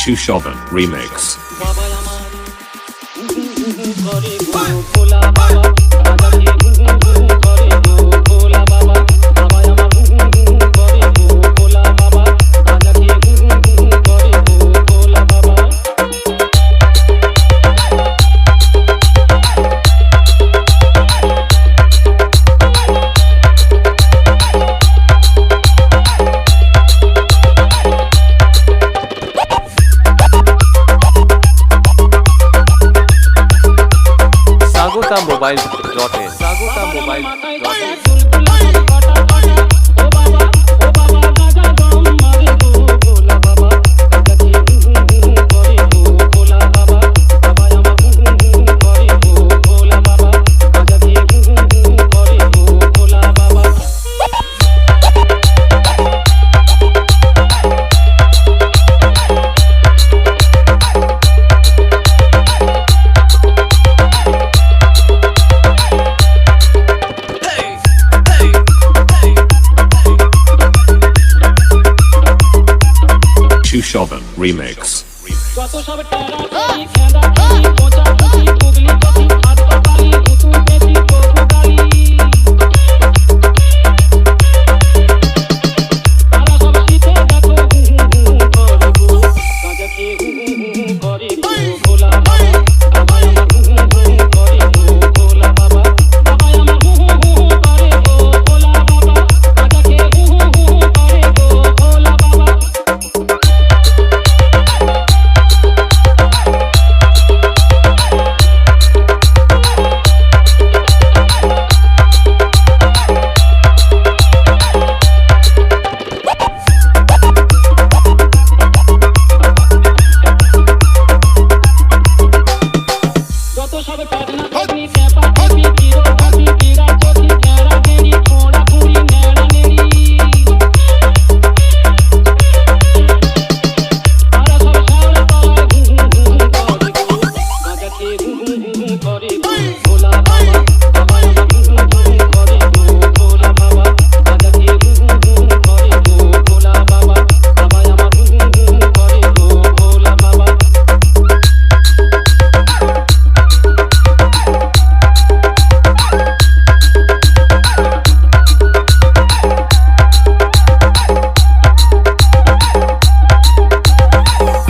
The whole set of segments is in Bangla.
Shushovan Remix. Shushovan Remix.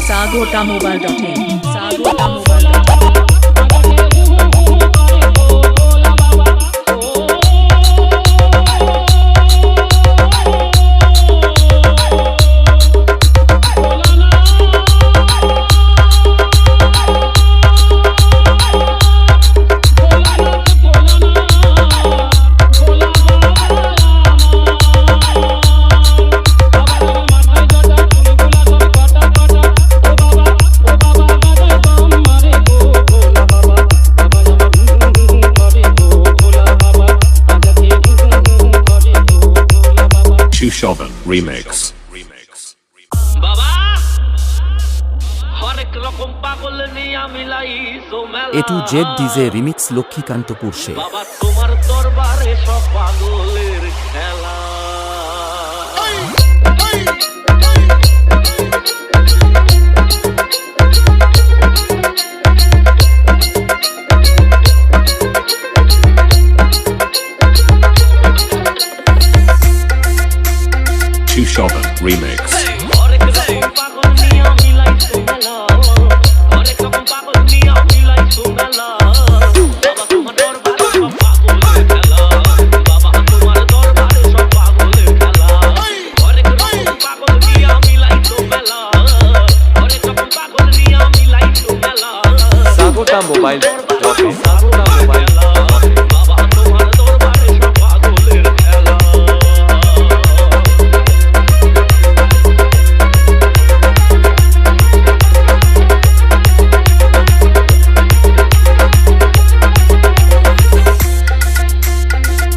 Sagotamobile.in. Shushovan Remix. A to Z DJ Remix Lakshmikantapur সে তোমার দরবারে সব পাগলের খেলা Shushovan Remix.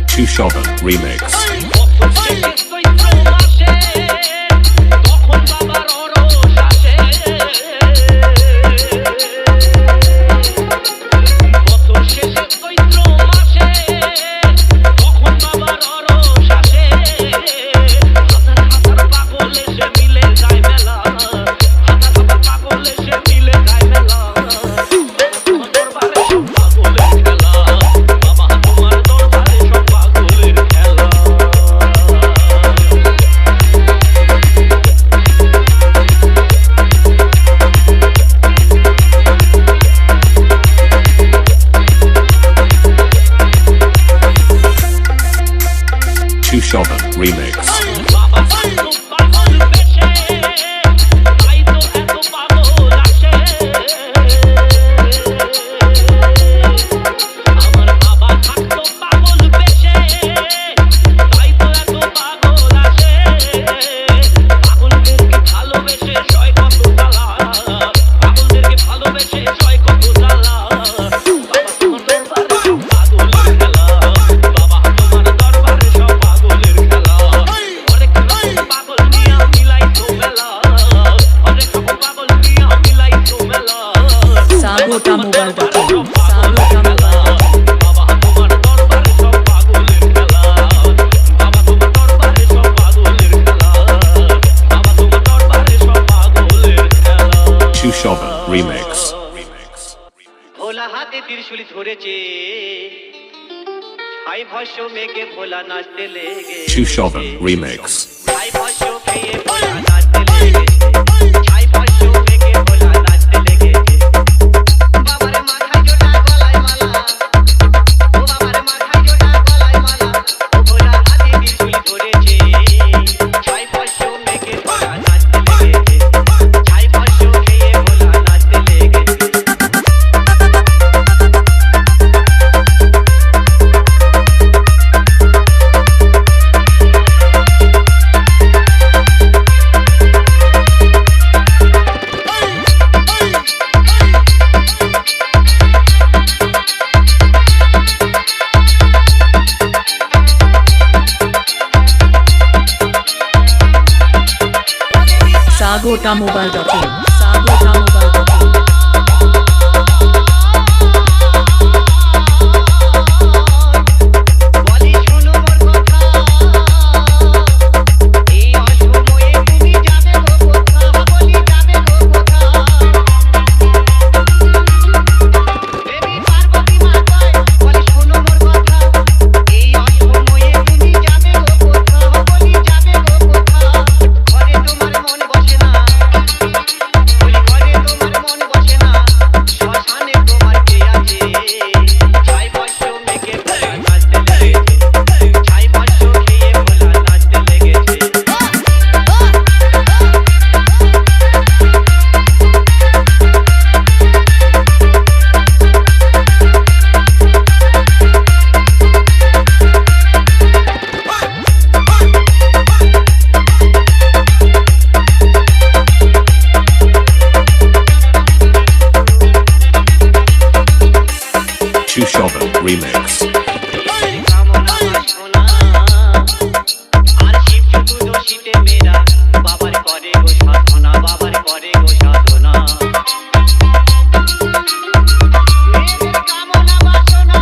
Shushovan Remix. Remix. বাবা থাকতো পাগল বেশে তাই তো এত পাগল আসে আমার বাবা থাকতো পাগল বেশে তাই তো এত পাগল আসে পাগলদেরকে ভালোবেসে সয় কত জ্বালা পাগলদেরকে ভালোবেসে সয় কত জ্বালা Sagota Mobile dot in. বাবা তোমার দরবারে সব পাগলের খেলা বাবা তোমার দরবারে সব পাগলের খেলা বাবা তোমার দরবারে সব পাগলের খেলা Chushovan Remix. ভোলা হাতে ত্রিশূল ধরেছে ছাই ভস্য মেঘে ভোলা নাচতে লেগে Chushovan Remix. ছাই ভস্য খেয়ে ভোলা নাচতে লেগে ছাই ভস্য মেঘে ভোলা নাচতে লেগে বাবারে মাথায় জোটা গলায় মালা ও বাবারে মাথায় জোটা গলায় মালা ও ভোলা হাতে ত্রিশূল ধরেছে ছাই ভস্য মেঘে ভোলা নাচতে লেগেছে ছাই ভস্য খেয়ে ভোলা নাচতে লেগেছে Sagota Mobile dot in. Sagota Mobile dot in. বলি শোনো মোর কথা এই অসময়ে তুমি যাবে গো কোথা বলি যাবে গো কোথা দেবী পার্বতী মা কয় বলি শোনো মোর কথা এই অসময়ে তুমি যাবে গো কোথা বলি যাবে গো কোথা ঘরে তোমার মন বসে না বলি ঘরে তোমার মন বসে না শ্মশানে তোমার কে আছে ছাই ভস্য মেঘে ভোলা নাচতে লেগেছে ছাই ভস্য খেয়ে ভোলা নাচতে লেগেছে Chushovan Remix. কামনা বাসনা আর শিব চতুর্দশীতে মেয়েরা বাবার করে গো সাধনা বাবার করে গো সাধনা মেয়েদের কামনা বাসনা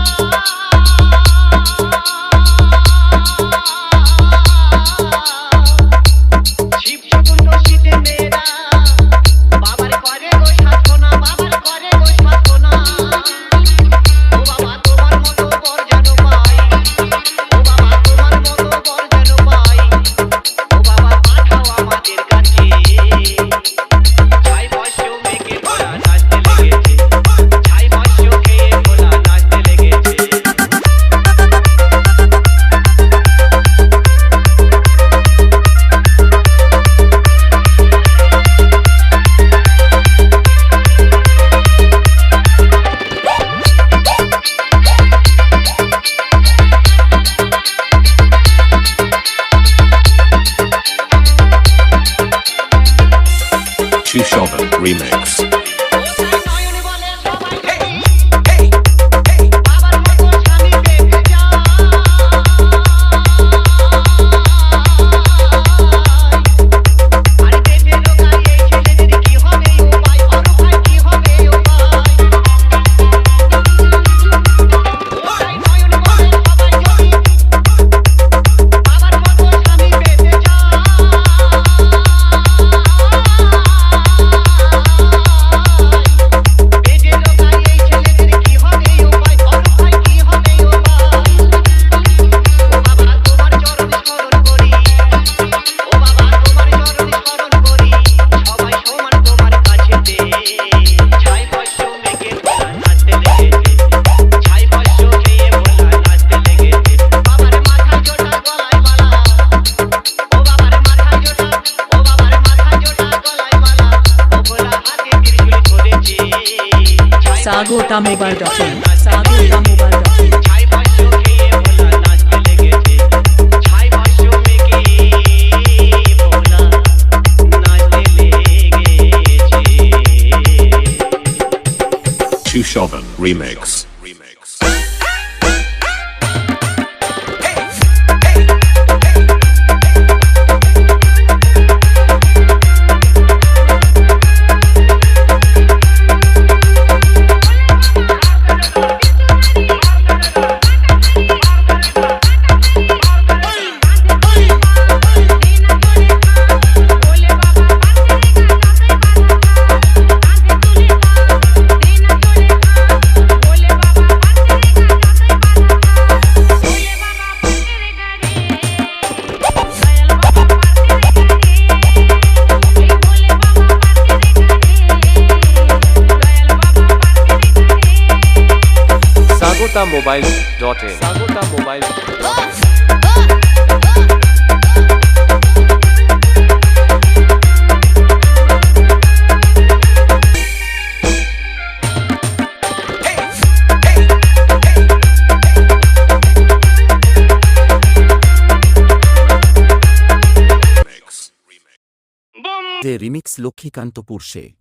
শিব চতুর্দশীতে মেয়েরা বাবার করে গো সাধনা বাবার করে গো সাধনা ও বাবা তোমার মতো বর যেন পাই ও বাবা তোমার মতো বর যেন পাই ও বাবা পাঠাও আমাদের কাছে ছাই ভস্য মেঘে ভোলা নাচতে লেগেছে ছাই ভস্য খেয়ে ভোলা নাচতে লেগেছে Chushovan Remix. নয়ন বলে সবাই বাবার মতো স্বামী পেতে যায় আরে পেটে লোকাই এই ছেলেদের কি হবে উপায় বড় ভাই কি হবে উপায় নয়ন বলে সবাই বাবার মতো স্বামী পেতে যায় sagota.mobile.in sagota.mobile.in ছাই ভাষ্য খেয়ে ভোলা নাচতে লেগেছে ছাই ভাষ্য মেখে ভোলা নাচতে লেগেছে Shushovan Remix. sagota.mobile.in sagota.mobile.in যে রিমিক্স লক্ষ্মীকান্তপুর সে